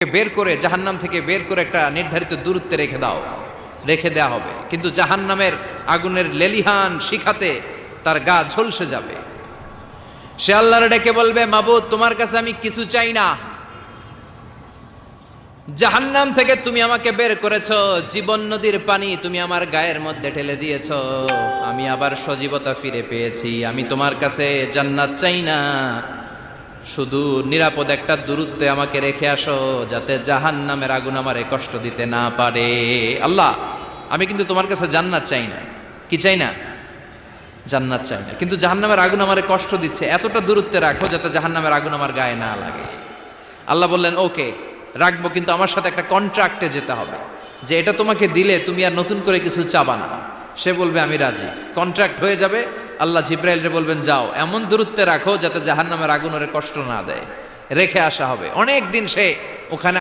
বের করে জাহান্নাম থেকে বের করে একটা নির্ধারিত দূরত্বে রেখে দেওয়া হবে, কিন্তু জাহান্নামের আগুনের লেলিহান শিখাতে তার গা ঝলসে যাবে। সে আল্লাহর ডেকে বলবে, মাবুদ তোমার কাছে আমি কিছু চাই না, জাহান্নাম থেকে তুমি আমাকে বের করেছো, জীবন নদীর পানি তুমি আমার গায়ের মধ্যে ঢেলে দিয়েছো, আমি আবার সজীবতা ফিরে পেয়েছি, আমি তোমার কাছে জান্নাত চাই না, শুধু নিরাপদ একটা দূরত্বে আমাকে রেখে আসো, যাতে জাহান্নামের আগুন আমারে কষ্ট দিতে না পারে। আল্লাহ, আমি কিন্তু তোমার কাছে জান্নাত চাই না। কি চাই না? জান্নাত চাই না, কিন্তু জাহান্নামের আগুন আমারে কষ্ট দিচ্ছে, এতটা দূরত্বে রাখো যাতে জাহান্নামের আগুন আমার গায়ে না লাগে। আল্লাহ বললেন, ওকে রাখবো, কিন্তু আমার সাথে একটা কন্ট্রাক্টে যেতে হবে, যে এটা তোমাকে দিলে তুমি আর নতুন করে কিছু চাবা না। সে বলবে আমি রাজি, কন্ট্রাক্ট হয়ে যাবে। আল্লাহ জিব্রাইলকে বলবেন, যাও এমন দূরত্বে রাখো যাতে জাহান্নামের আগুন ওরে কষ্ট না দেয়, রেখে আসা হবে। অনেক দিন সে ওখানে